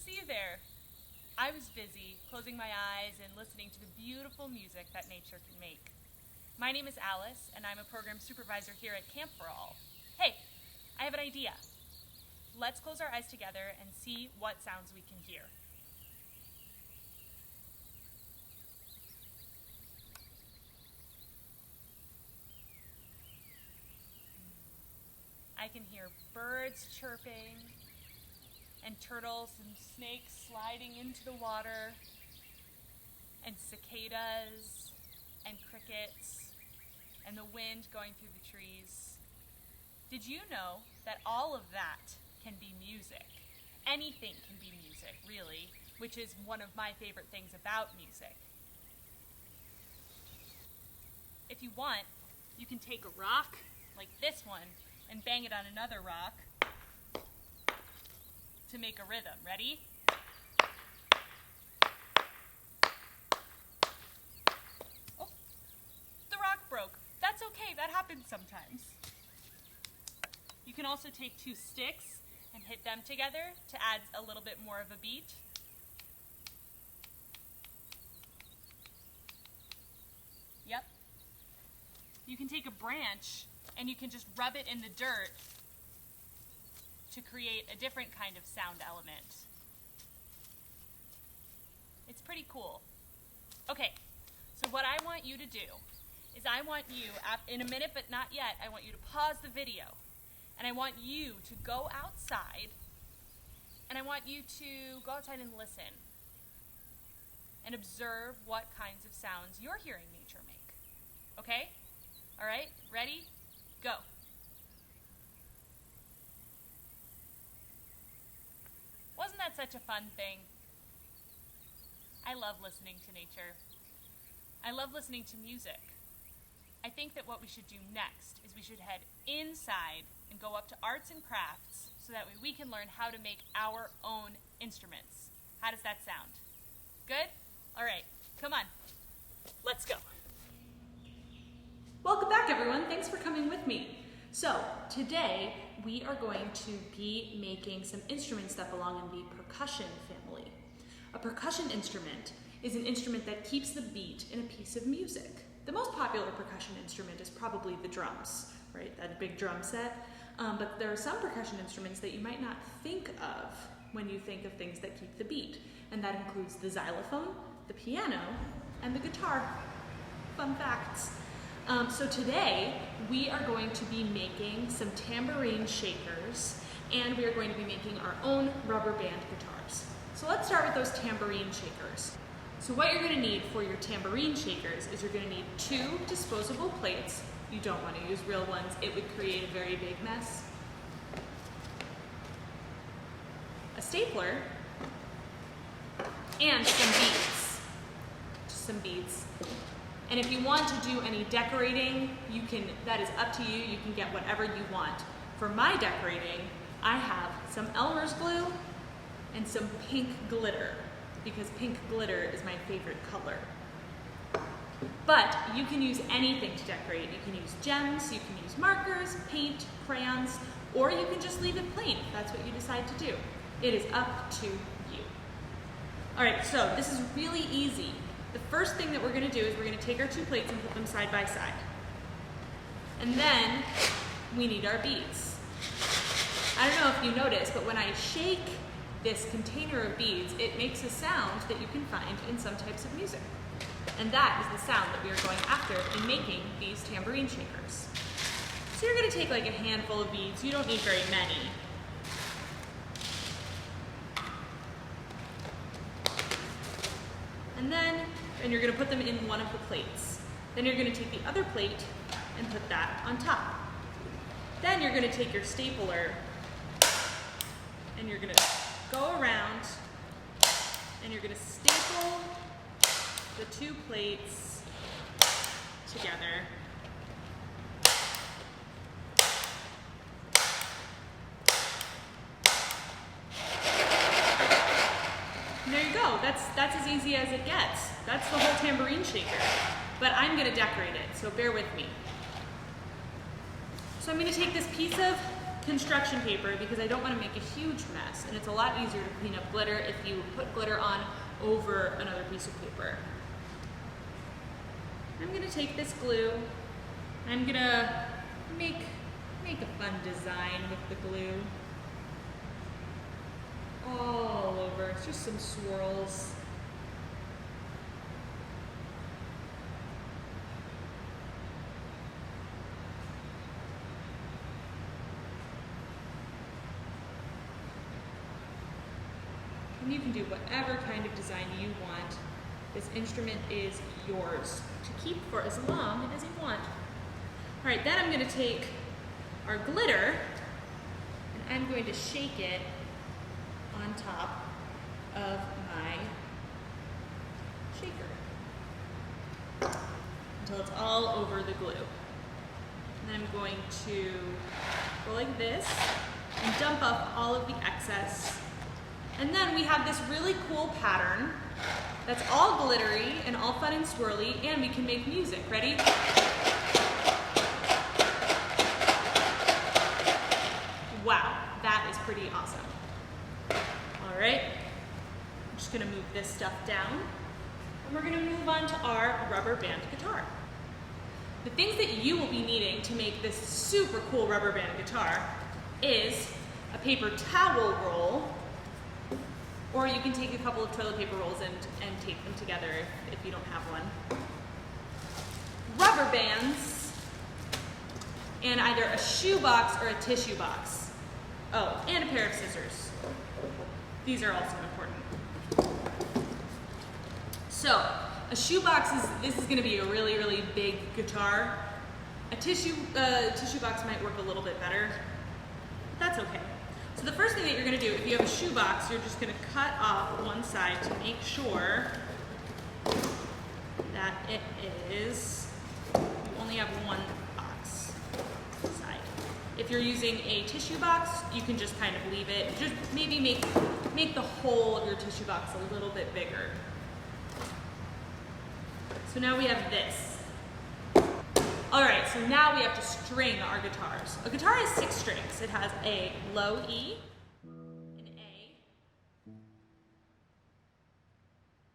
see you there. I was busy closing my eyes and listening to the beautiful music that nature can make. My name is Alice, and I'm a program supervisor here at Camp for All. Hey, I have an idea. Let's close our eyes together and see what sounds we can hear. I can hear birds chirping, and turtles and snakes sliding into the water, and cicadas, and crickets, and the wind going through the trees. Did you know that all of that can be music? Anything can be music, really, which is one of my favorite things about music. If you want, you can take a rock, like this one, and bang it on another rock to make a rhythm. Ready? Oh, the rock broke. That's okay, that happens sometimes. You can also take two sticks and hit them together to add a little bit more of a beat. Yep. You can take a branch and you can just rub it in the dirt to create a different kind of sound element. It's pretty cool. Okay, so what I want you to do is I want you, in a minute but not yet, I want you to pause the video. And I want you to go outside, and I want you to go outside and listen and observe what kinds of sounds you're hearing nature make. Okay? All right, ready? Go. Wasn't that such a fun thing? I love listening to nature. I love listening to music. I think that what we should do next is we should head inside and go up to arts and crafts so that way we can learn how to make our own instruments. How does that sound? Good? All right, come on. Let's go. Welcome back, everyone. Thanks for coming with me. So today we are going to be making some instruments that belong in the percussion family. A percussion instrument is an instrument that keeps the beat in a piece of music. The most popular percussion instrument is probably the drums, right? That big drum set. But there are some percussion instruments that you might not think of when you think of things that keep the beat. And that includes the xylophone, the piano, and the guitar. Fun facts. So today we are going to be making some tambourine shakers, and we are going to be making our own rubber band guitars. So let's start with those tambourine shakers. So what you're going to need for your tambourine shakers is you're going to need 2 disposable plates. You don't want to use real ones, it would create a very big mess. A stapler, and some beads. Just some beads. And if you want to do any decorating, you can, that is up to you, you can get whatever you want. For my decorating, I have some Elmer's glue and some pink glitter, because pink glitter is my favorite color. But you can use anything to decorate. You can use gems, you can use markers, paint, crayons, or you can just leave it plain if that's what you decide to do. It is up to you. All right, so this is really easy. The first thing that we're gonna do is we're gonna take our 2 plates and put them side by side. And then we need our beads. I don't know if you noticed, but when I shake this container of beads, it makes a sound that you can find in some types of music. And that is the sound that we are going after in making these tambourine shakers. So you're gonna take like a handful of beads. You don't need very many. And you're gonna put them in one of the plates. Then you're gonna take the other plate and put that on top. Then you're gonna take your stapler and you're gonna go around and you're gonna staple the 2 plates together. And there you go, that's as easy as it gets. That's the whole tambourine shaker. But I'm gonna decorate it, so bear with me. So I'm gonna take this piece of construction paper because I don't want to make a huge mess, and it's a lot easier to clean up glitter if you put glitter on over another piece of paper. I'm gonna take this glue, I'm gonna make a fun design with the glue. All over, it's just some swirls. And you can do whatever kind of design you want. This instrument is yours to keep for as long as you want. All right, then I'm going to take our glitter and I'm going to shake it on top of my shaker until it's all over the glue. And then I'm going to go like this and dump up all of the excess. And then we have this really cool pattern that's all glittery and all fun and swirly, and we can make music. Ready? Wow, that is pretty awesome. All right, I'm just gonna move this stuff down, and we're gonna move on to our rubber band guitar. The things that you will be needing to make this super cool rubber band guitar is a paper towel roll, or you can take a couple of toilet paper rolls and tape them together if you don't have one. Rubber bands, and either a shoe box or a tissue box. Oh, and a pair of scissors. These are also important. So, a shoe box this is gonna be a really, really big guitar. A tissue box might work a little bit better, but that's okay. So the first thing that you're gonna do, if you have a shoe box, you're just gonna cut off one side to make sure that it is, you only have one box side. If you're using a tissue box, you can just kind of leave it, just maybe make the hole of your tissue box a little bit bigger. So now we have this. All right, so now we have to string our guitars. A guitar has 6 strings. It has a low E, an A,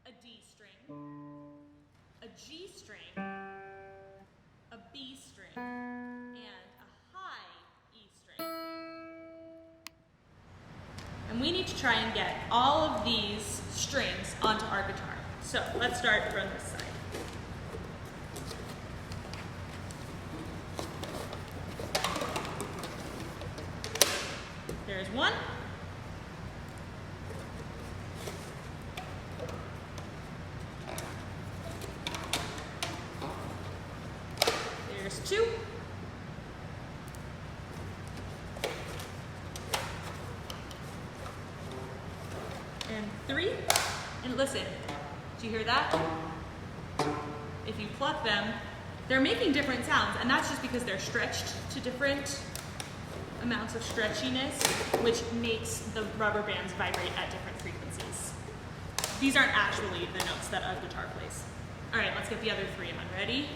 a D string, a G string, a B string, and a high E string. And we need to try and get all of these strings onto our guitar. So let's start from this side. There's 1. There's 2. And 3. And listen, do you hear that? If you pluck them, they're making different sounds, and that's just because they're stretched to different amounts of stretchiness, which makes the rubber bands vibrate at different frequencies. These aren't actually the notes that a guitar plays. All right, let's get the other 3 on. Ready?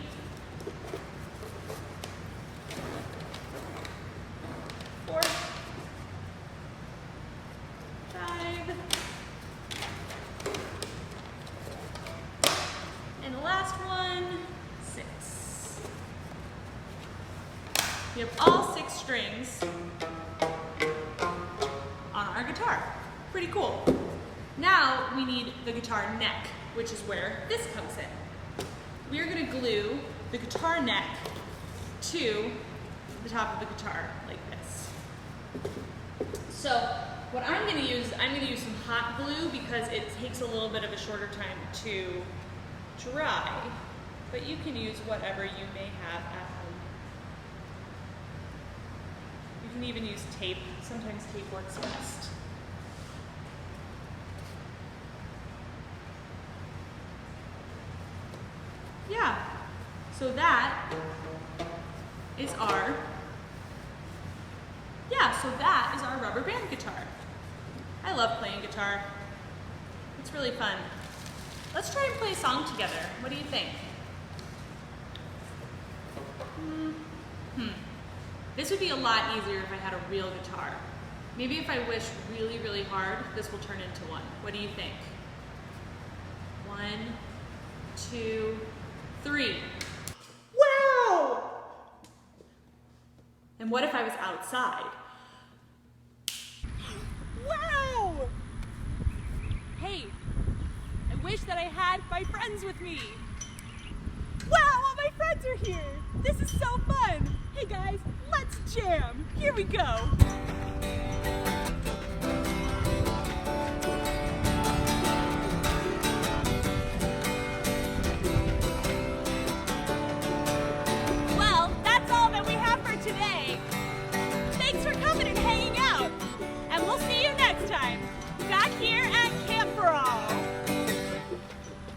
Four, 5, and the last one, 6. We have all 6 strings on our guitar. Pretty cool. Now we need the guitar neck, which is where this comes in. We are going to glue the guitar neck to the top of the guitar like this. So what I'm going to use some hot glue because it takes a little bit of a shorter time to dry, but you can use whatever you may have at home. You can even use tape. Sometimes tape works best. Yeah, so that is our rubber band guitar. I love playing guitar. It's really fun. Let's try and play a song together. What do you think? This would be a lot easier if I had a real guitar. Maybe if I wish really, really hard, this will turn into one. What do you think? 1, 2, 3. Wow! And what if I was outside? Wow! Hey, I wish that I had my friends with me. Wow, all my friends are here. This is so fun. Hey guys, let's jam. Here we go.